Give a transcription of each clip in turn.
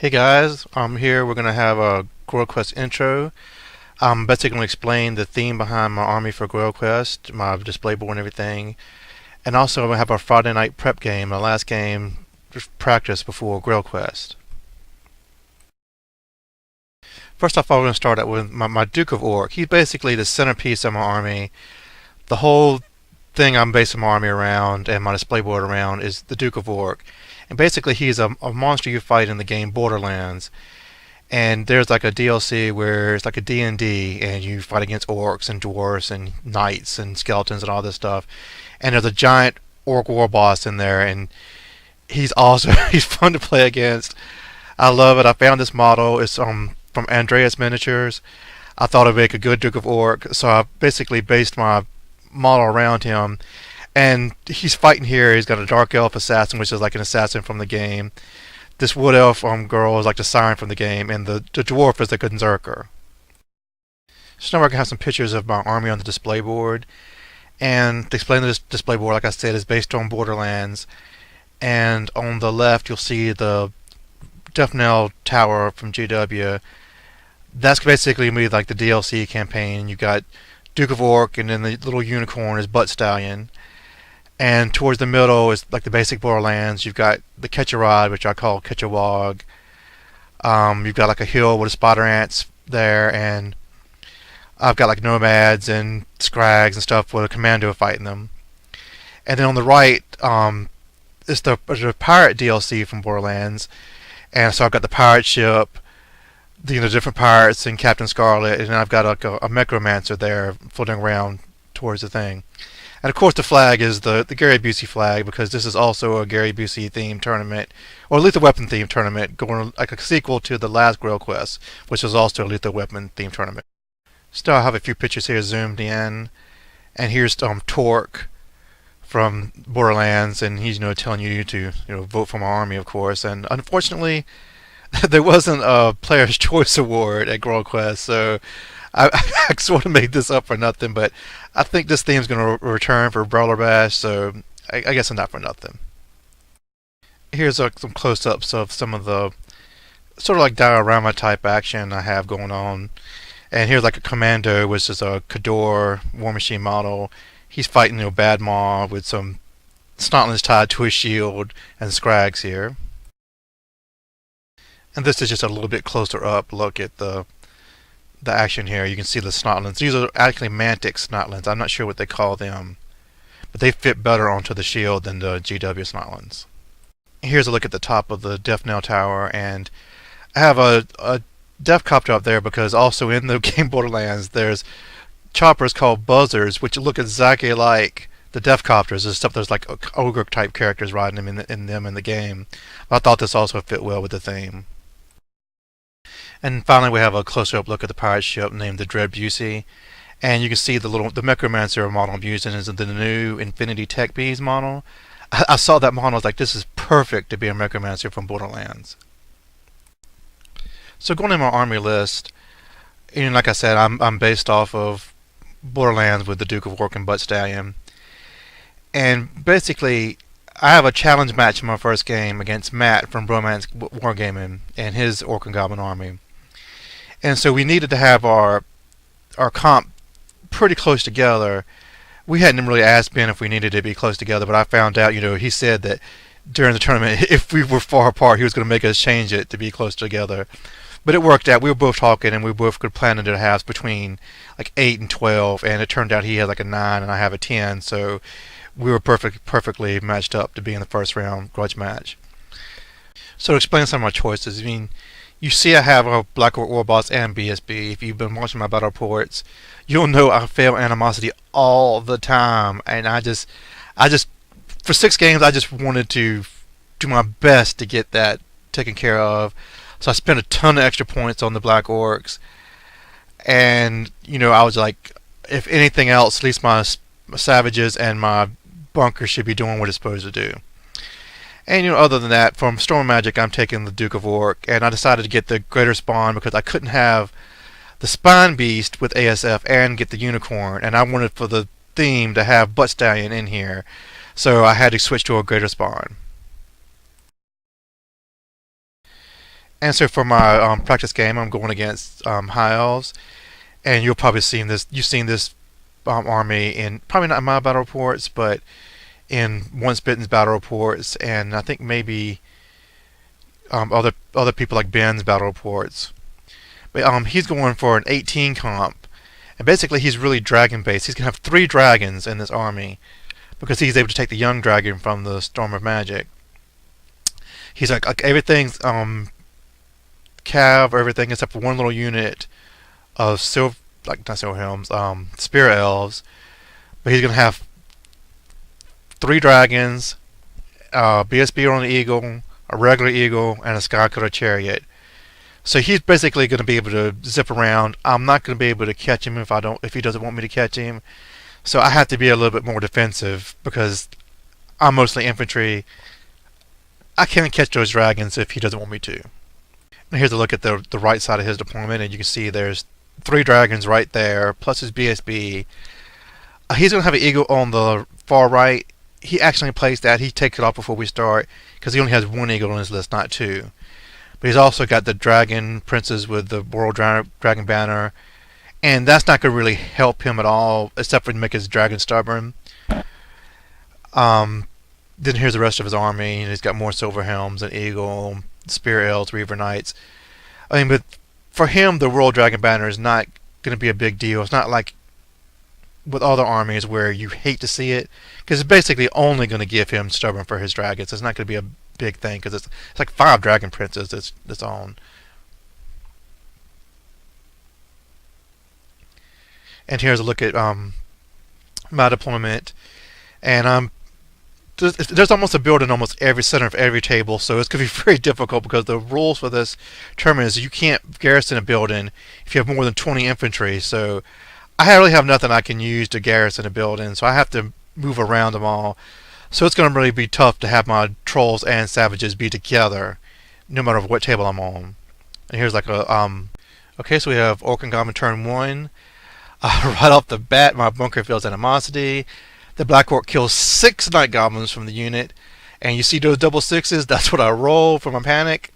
Hey guys, I'm here. We're going to have a Grail Quest intro. I'm basically going to explain the theme behind my army for Grail Quest, my display board and everything. And also I'm going to have a Friday night prep game, the last game, just practice before Grail Quest. First off, I'm going to start out with my Duke of Orc. He's basically the centerpiece of my army. The whole thing I'm basing my army around and my display board around is the Duke of Orc. And basically he's a monster you fight in the game Borderlands. And there's like a DLC where it's like a D&D and you fight against orcs and dwarves and knights and skeletons and all this stuff. And there's a giant orc war boss in there and he's awesome. He's fun to play against. I love it. I found this model. It's from Andreas Miniatures. I thought it'd make a good Duke of Orc, so I basically based my model around him. And he's fighting here. He's got a dark elf assassin, which is like an assassin from the game. This wood elf girl is like the siren from the game, and the dwarf is the berserker. So now I can have some pictures of my army on the display board. And to explain this display board, like I said, is based on Borderlands. And on the left, you'll see the Death Knell Tower from GW. That's basically me, like the DLC campaign. You got Duke of Orc, and then the little unicorn is Butt Stallion. And towards the middle is like the basic Borderlands. You've got the Catch-A-Rod, which I call Catch-A-Wog. You've got like a hill with spider ants there, and I've got like nomads and scrags and stuff with a commando fighting them. And then on the right, it's the pirate DLC from Borderlands, and so I've got the pirate ship, the different pirates and Captain Scarlet, and I've got like a Necromancer there floating around towards the thing. And of course the flag is the Gary Busey flag, because this is also a Gary Busey themed tournament, or Lethal Weapon themed tournament, going like a sequel to the last Grail Quest, which was also a Lethal Weapon themed tournament. Still, I have a few pictures here zoomed in, and here's Torque from Borderlands, and he's telling you to vote for my army, of course. And unfortunately, there wasn't a Player's Choice Award at Grail Quest, so I sort of made this up for nothing, but I think this theme's going to return for Brawler Bash, so I guess I'm not for nothing. Here's some close-ups of some of the sort of like diorama type action I have going on. And here's like a Commando, which is a Khador War Machine model. He's fighting Bad Maw with some snotlings tied to his shield and scrags here. And this is just a little bit closer up look at the action here. You can see the snotlings. These are actually mantic snotlings. I'm not sure what they call them, but they fit better onto the shield than the GW snotlings. Here's a look at the top of the Death Knell Tower, and I have a Death Copter up there because also in the game Borderlands there's choppers called buzzers, which look exactly like the Death Copters. There's like ogre type characters riding them in the game. But I thought this also fit well with the theme. And finally, we have a closer-up look at the pirate ship named the Dread Busey, and you can see the Necromancer model I'm using is the new Infinity Tech Bees model. I saw that model, I was like, this is perfect to be a Necromancer from Borderlands. So going in my army list, like I said, I'm based off of Borderlands with the Duke of Orc and Butt Stallion, and basically I have a challenge match in my first game against Matt from Bromance Wargaming and his Orc and Goblin army. And so we needed to have our comp pretty close together. We hadn't really asked Ben if we needed to be close together, but I found out, he said that during the tournament, if we were far apart, he was going to make us change it to be close together. But it worked out. We were both talking, and we both could plan into halves between like 8 and 12, and it turned out he had like a 9 and I have a 10, so we were perfectly matched up to be in the first round grudge match. So to explain some of my choices, you see I have a Black Orc War Boss and BSB. If you've been watching my battle reports, you'll know I fail Animosity all the time, and I just for 6 games I just wanted to do my best to get that taken care of. So I spent a ton of extra points on the Black Orcs, and I was like, if anything else, at least my Savages and my bunker should be doing what it's supposed to do. And other than that, from Storm Magic, I'm taking the Duke of Orc, and I decided to get the Greater Spawn because I couldn't have the Spine Beast with ASF and get the Unicorn, and I wanted for the theme to have Butt Stallion in here, so I had to switch to a Greater Spawn. And so for my practice game, I'm going against High Elves, and you'll probably seen this. You've seen this army in probably not in my battle reports, but in Once Bitten's battle reports, and I think maybe other people like Ben's battle reports. But he's going for an 18 comp, and basically he's really dragon based. He's gonna have 3 dragons in this army because he's able to take the young dragon from the Storm of Magic. He's like everything's cav or everything except for one little unit of not silver helms, spirit elves. But he's gonna have 3 dragons, BSB on the eagle, a regular eagle, and a skycutter chariot. So he's basically going to be able to zip around. I'm not going to be able to catch him if he doesn't want me to catch him. So I have to be a little bit more defensive because I'm mostly infantry. I can't catch those dragons if he doesn't want me to. And here's a look at the right side of his deployment, and you can see there's 3 dragons right there, plus his BSB. He's going to have an eagle on the far right. He actually plays that. He takes it off before we start because he only has 1 eagle on his list, not 2. But he's also got the dragon princes with the world dragon banner, and that's not going to really help him at all, except for to make his dragon stubborn. Then here's the rest of his army, and he's got more silver helms, an eagle, spear elves, reaver knights. I mean, but for him, the world dragon banner is not going to be a big deal. It's not like with other armies where you hate to see it, because it's basically only going to give him stubborn for his dragons. It's not going to be a big thing because it's like 5 dragon princes that's on. And here's a look at my deployment, and there's almost a build in almost every center of every table, so it's going to be very difficult because the rules for this tournament is you can't garrison a building if you have more than 20 infantry. So I really have nothing I can use to garrison a building, so I have to move around them all. So it's going to really be tough to have my trolls and savages be together, no matter what table I'm on. And here's like a okay, so we have Orc and Goblin turn 1. Right off the bat, my bunker feels animosity. The Black Orc kills 6 Night Goblins from the unit, and you see those double 6s. That's what I roll for my panic.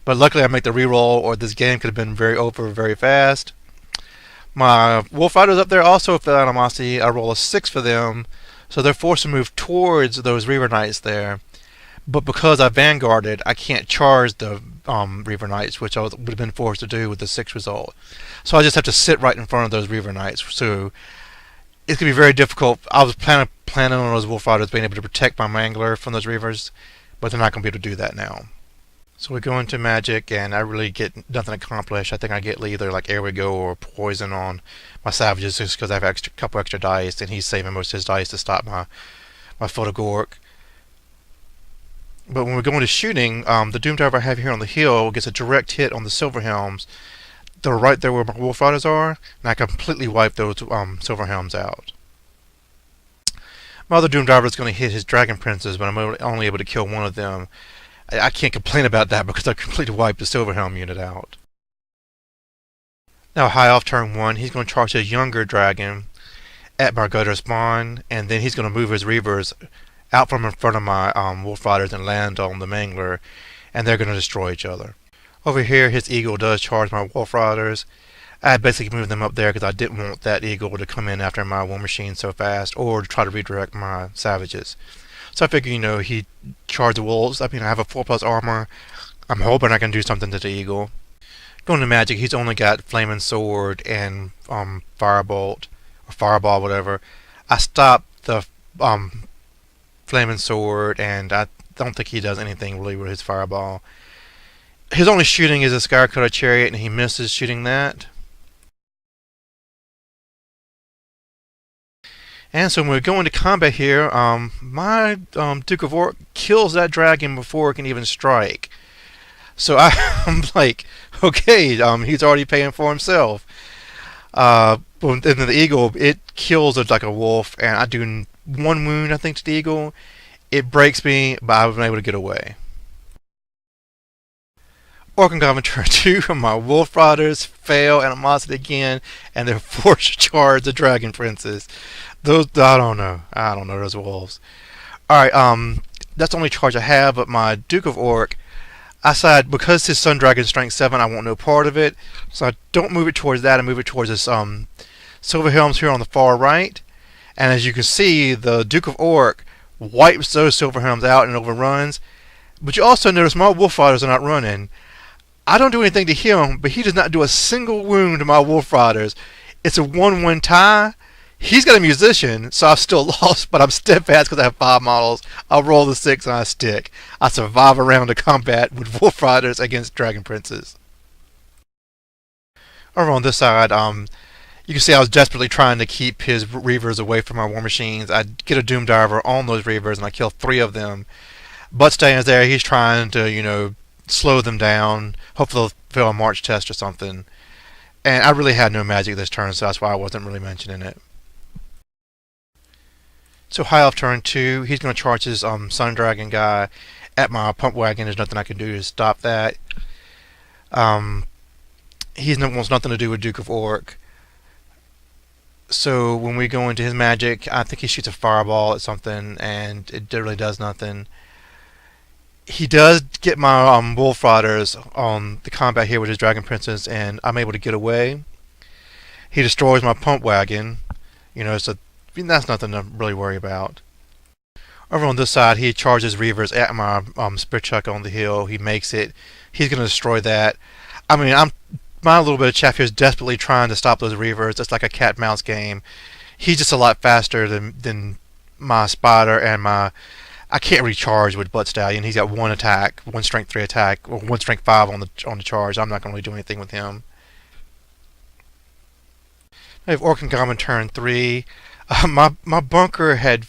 But luckily, I make the reroll, or this game could have been over very fast. My Wolf Riders up there also feel animosity. I roll a 6 for them. So they're forced to move towards those Reaver Knights there. But because I vanguarded, I can't charge the Reaver Knights, which I would have been forced to do with the 6 result. So I just have to sit right in front of those Reaver Knights. So it's going to be very difficult. I was planning on those Wolf Riders being able to protect my Mangler from those Reavers, but they're not going to be able to do that now. So we go into Magic, and I really get nothing accomplished. I think I get either like Air We Go or Poison on my Savages just because I have a couple extra dice, and he's saving most of his dice to stop my Photogork. But when we go into shooting, the Doom Diver I have here on the hill gets a direct hit on the Silver Helms. They're right there where my Wolf Riders are, and I completely wipe those Silver Helms out. My other Doom Diver is going to hit his Dragon Princes, but I'm only able to kill one of them. I can't complain about that because I completely wiped the Silver Helm unit out. Now high off turn 1, he's going to charge his younger dragon at my gutter spawn, and then he's going to move his Reavers out from in front of my Wolf Riders and land on the Mangler, and they're going to destroy each other. Over here, his Eagle does charge my Wolf Riders. I basically moved them up there because I didn't want that Eagle to come in after my War Machine so fast, or to try to redirect my Savages. So I figure, he charged the Wolves. I mean, I have a 4+ armor. I'm hoping I can do something to the Eagle. Going to Magic, he's only got Flaming Sword and Firebolt, or Fireball, whatever. I stopped the Flaming Sword, and I don't think he does anything really with his Fireball. His only shooting is a Skycutter Chariot, and he misses shooting that. And so when we go into combat here, my Duke of Orc kills that dragon before it can even strike. So I'm like, okay, he's already paying for himself. But then the Eagle, it kills it like a wolf, and I do 1 wound, I think, to the Eagle. It breaks me, but I was able to get away. Orc and Goblin turn 2 from my Wolf Riders fail animosity again, and they're forced to charge the Dragon Princes. Those, I don't know those wolves. Alright, that's the only charge I have, but my Duke of Orc, I decided because his Sun Dragon strength 7, I want no part of it, so I don't move it towards that. I move it towards this Silver Helms here on the far right. And as you can see, the Duke of Orc wipes those Silver Helms out and overruns. But you also notice my Wolf Riders are not running. I don't do anything to him, but he does not do a single wound to my Wolf Riders. It's a 1-1 tie. He's got a musician, so I've still lost, but I'm steadfast because I have 5 models. I'll roll the 6 and I stick. I survive a round of combat with Wolf Riders against Dragon Princes. Over on this side, you can see I was desperately trying to keep his Reavers away from my War Machines. I get a Doom Diver on those Reavers and I kill 3 of them. Buttstay is there. He's trying to, slow them down. Hopefully they'll fail a March test or something. And I really had no magic this turn, so that's why I wasn't really mentioning it. So High Elf turn 2, he's going to charge his Sun Dragon guy at my Pump Wagon. There's nothing I can do to stop that. He wants nothing to do with Duke of Orc. So when we go into his magic, I think he shoots a fireball at something, and it really does nothing. He does get my Wolf Riders on the combat here with his Dragon Princes, and I'm able to get away. He destroys my Pump Wagon, so that's nothing to really worry about. Over on this side, he charges Reavers at my Spirit Chuck on the hill. He makes it. He's going to destroy that. My little bit of chaff here is desperately trying to stop those Reavers. It's like a cat-mouse game. He's just a lot faster than my Spider and my... I can't recharge with Blood Stallion. He's got 1 attack, 1 strength 3 attack, or 1 strength 5 on the charge. I'm not going to really do anything with him. I have Orc and Goblin turn 3. My bunker had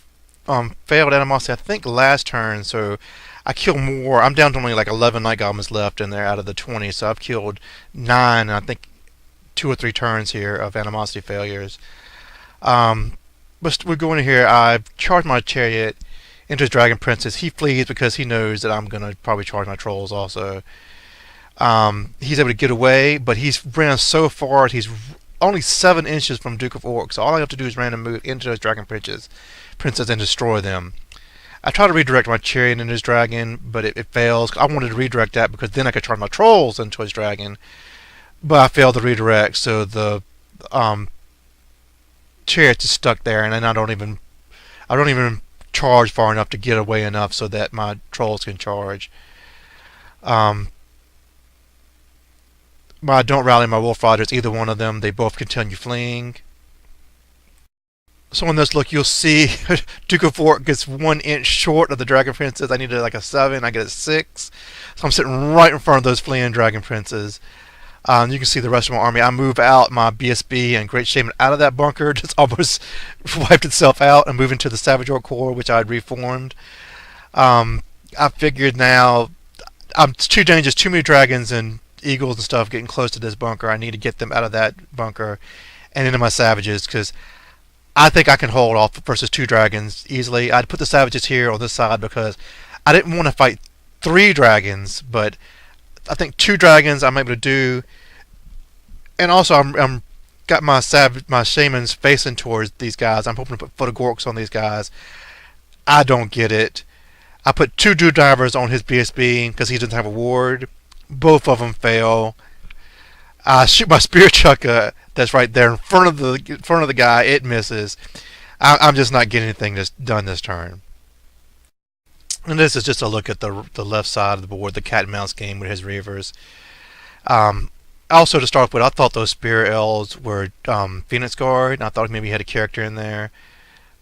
failed animosity, I think, last turn, so I killed more. I'm down to only like 11 Night Goblins left in there out of the 20, so I've killed 9, I think 2 or 3 turns here of animosity failures. But we're going in here. I've charged my Chariot into his Dragon Princess. He flees because he knows that I'm going to probably charge my Trolls also. He's able to get away, but he's ran so far, he's only 7 inches from Duke of Orc, so all I have to do is random move into those Dragon Princes and destroy them. I try to redirect my Chariot into his Dragon, but it fails. I wanted to redirect that because then I could charge my Trolls into his Dragon, but I failed to redirect, so the Chariot is stuck there, and then I don't even charge far enough to get away enough so that my Trolls can charge. I don't rally my Wolf Riders, either one of them. They both continue fleeing. So in this look, you'll see Duke of Orc gets 1 inch short of the Dragon Princes. I needed like a 7. I get a 6. So I'm sitting right in front of those fleeing Dragon Princes. You can see the rest of my army. I move out my BSB and Great Shaman out of that bunker. Just almost wiped itself out and moved into the Savage Orc Corps, which I had reformed. I figured now it's too dangerous. Too many dragons and eagles and stuff getting close to this bunker. I need to get them out of that bunker and into my savages, because I think I can hold off versus 2 dragons easily. I'd put the savages here on this side because I didn't want to fight 3 dragons, but I think 2 dragons I'm able to do. And also I'm got my shamans facing towards these guys. I'm hoping to put Foot of Gorks on these guys. I don't get it. I put 2 Dew Divers on his BSB because he doesn't have a ward. Both of them fail. I shoot my Spear Chucker that's right there in front of the guy. It misses. I'm just not getting anything done this turn. And this is just a look at the left side of the board, the cat and mouse game with his Reavers. Also, to start with, I thought those Spear Elves were Phoenix Guard, and I thought maybe he had a character in there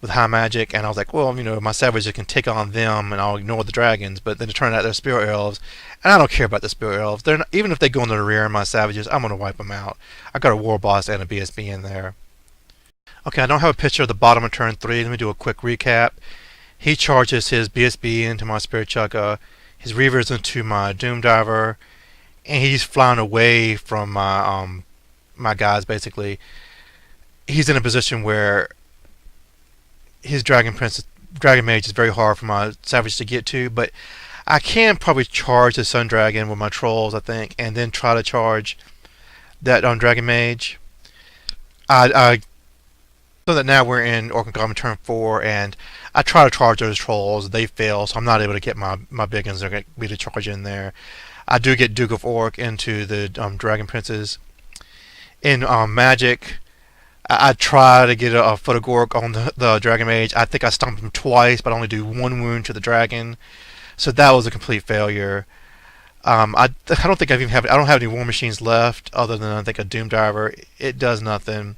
with high magic, and I was like, well, my savages can take on them, and I'll ignore the dragons. But then it turned out they're Spear Elves, and I don't care about the Spear Elves. They're not, even if they go in the rear of my savages, I'm going to wipe them out. I got a War Boss and a BSB in there. Okay, I don't have a picture of the bottom of turn 3. Let me do a quick recap. He charges his BSB into my Spirit Chugga, his Reavers into my Doom Diver, and he's flying away from my my guys. Basically, he's in a position where his Dragon Mage is very hard for my Savage to get to, but I can probably charge the Sun Dragon with my Trolls, I think, and then try to charge that Dragon Mage. So that now we're in Orc and Goblin turn 4, and I try to charge those Trolls. They fail, so I'm not able to get my big ones. They're going to be to charge in there. I do get Duke of Orc into the Dragon Princes. In Magic, I try to get a foot of Gork on the Dragon Mage. I think I stomped him twice, but I only do one wound to the dragon. So that was a complete failure. I don't think I don't have any War Machines left other than I think a Doom Diver. It does nothing.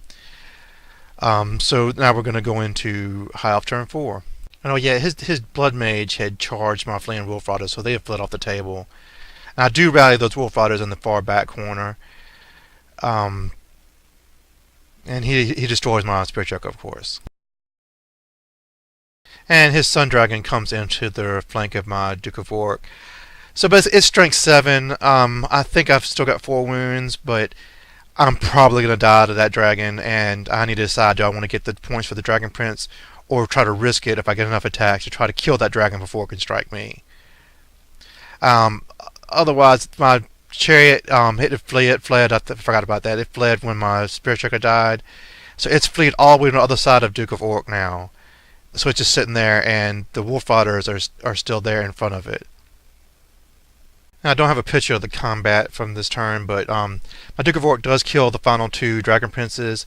So now we're going to go into High Elf turn 4. Oh yeah, his Blood Mage had charged my fleeing Wolf Riders, so they have fled off the table. And I do rally those Wolf Riders in the far back corner. And he destroys my Spirit Chuck, of course. And his Sun Dragon comes into the flank of my Duke of Orc. So basically, it's strength 7. I think I've still got 4 wounds, but I'm probably going to die to that dragon, and I need to decide, do I want to get the points for the Dragon Prince, or try to risk it if I get enough attacks to try to kill that dragon before it can strike me. Otherwise, my Chariot fled. I forgot about that. It fled when my Spirit Checker died. So it's fled all the way to the other side of Duke of Orc now. So it's just sitting there, and the Wolf Riders are still there in front of it. Now, I don't have a picture of the combat from this turn, but my Duke of Orc does kill the final 2 Dragon Princes.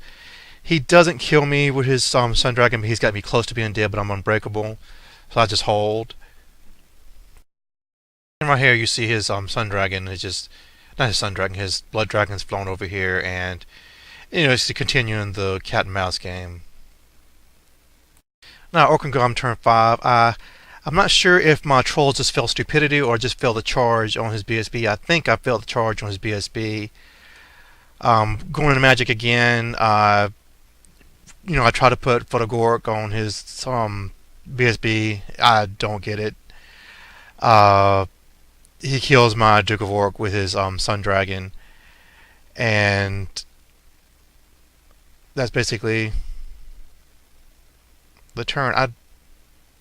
He doesn't kill me with his Sun Dragon, but he's got me close to being dead, but I'm unbreakable. So I just hold. And right here you see his Sun Dragon is just, not his Sun Dragon, his Blood Dragon's flown over here, and it's continuing the cat and mouse game. Now Orcs and Goblins turn 5. I'm not sure if my trolls just failed stupidity or just failed the charge on his BSB. I think I failed the charge on his BSB. Going into Magic again, I try to put Photogork on his BSB. I don't get it. He kills my Duke of Orc with his Sun Dragon, and that's basically the turn. I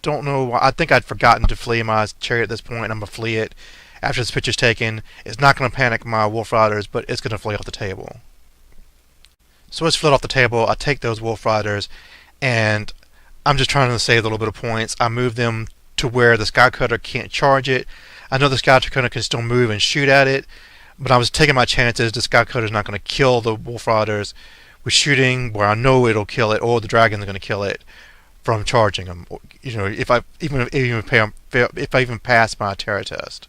don't know why. I think I'd forgotten to flee my Chariot at this point. I'm gonna flee it after this picture's taken. It's not gonna panic my Wolf Riders, but it's gonna flee off the table. So it's fled off the table. I take those Wolf Riders, and I'm just trying to save a little bit of points. I move them to where the Sky Cutter can't charge it. I know the Sky Cutter can still move and shoot at it, but I was taking my chances. The Sky Cutter's not going to kill the Wolf Riders with shooting where I know it'll kill it, or the Dragon's going to kill it from charging them. If I even pass my terror test.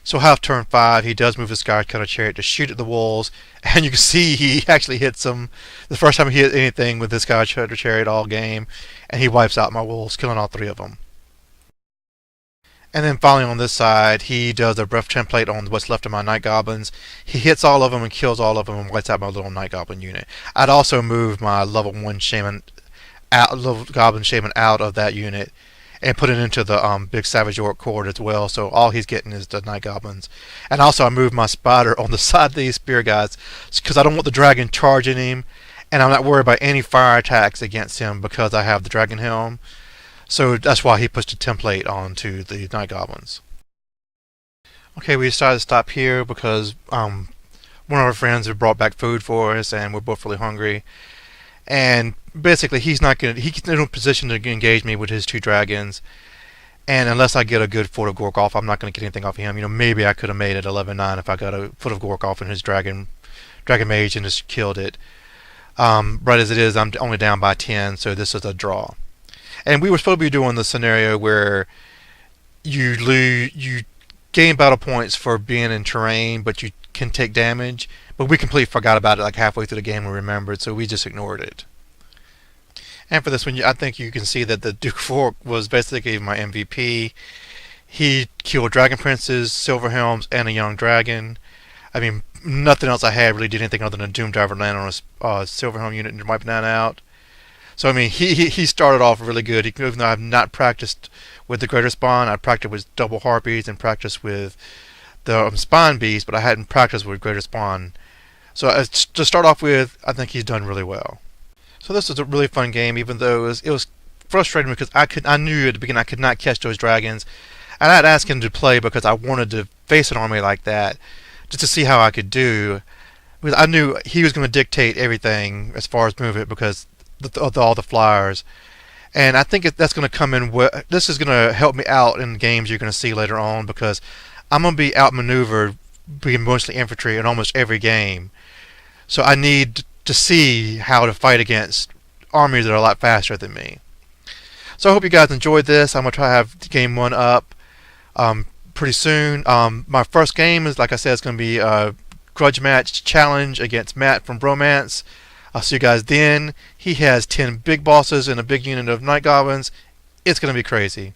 So half turn 5, he does move his Sky Cutter Chariot to shoot at the wolves, and you can see he actually hits them. The first time he hit anything with this Sky Cutter Chariot all game, and he wipes out my wolves, killing all 3 of them. And then finally on this side, he does a breath template on what's left of my Night Goblins. He hits all of them and kills all of them and wipes out my little Night Goblin unit. I'd also move my level 1 Shaman level Goblin Shaman out of that unit and put it into the big Savage Orc Horde as well, so all he's getting is the Night Goblins. And also I moved my Spider on the side of these Spear guys because I don't want the Dragon charging him, and I'm not worried about any fire attacks against him because I have the Dragon Helm. So that's why he pushed a template onto the Night Goblins. Okay, we decided to stop here because one of our friends had brought back food for us, and we're both really hungry. And basically, he's in no position to engage me with his 2 dragons. And unless I get a good Foot of Gork off, I'm not going to get anything off of him. Maybe I could have made it 11-9 if I got a Foot of Gork off in his Dragon Mage and just killed it. Right as it is, I'm only down by 10, so this is a draw. And we were supposed to be doing the scenario where you gain battle points for being in terrain, but you can take damage. But we completely forgot about it like halfway through the game and remembered, so we just ignored it. And for this one, I think you can see that the Duke of Orc was basically my MVP. He killed Dragon Princes, Silver Helms, and a young dragon. I mean, nothing else I had really did anything other than Doom Diver land on a Silver Helm unit and wiping that out. So I mean, he started off really good. Even though I've not practiced with the Greater Spawn, I practiced with Double Harpies and practiced with the Spawn Beast, but I hadn't practiced with Greater Spawn. So to start off with, I think he's done really well. So this was a really fun game, even though it was frustrating because I knew at the beginning I could not catch those dragons, and I'd asked him to play because I wanted to face an army like that just to see how I could do. Because I knew he was going to dictate everything as far as movement because of all the flyers. And I think that's going to come in. This is going to help me out in games you're going to see later on because I'm going to be outmaneuvered being mostly infantry in almost every game. So I need to see how to fight against armies that are a lot faster than me. So I hope you guys enjoyed this. I'm going to try to have game 1 up pretty soon. My first game is, like I said, it's going to be a grudge match challenge against Matt from Bromance. I'll see you guys then. He has 10 big bosses and a big unit of night goblins. It's going to be crazy.